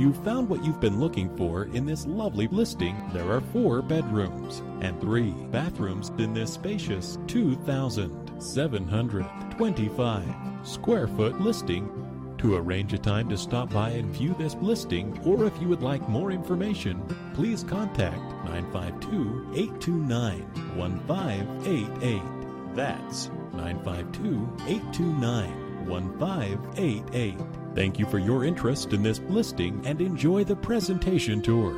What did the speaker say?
You've found what you've been looking for in this lovely listing. There are 4 bedrooms and 3 bathrooms in this spacious 2,725 square foot listing. To arrange a time to stop by and view this listing, or if you would like more information, please contact 952-829-1588. That's 952-829-1588. Thank you for your interest in this listing and enjoy the presentation tour.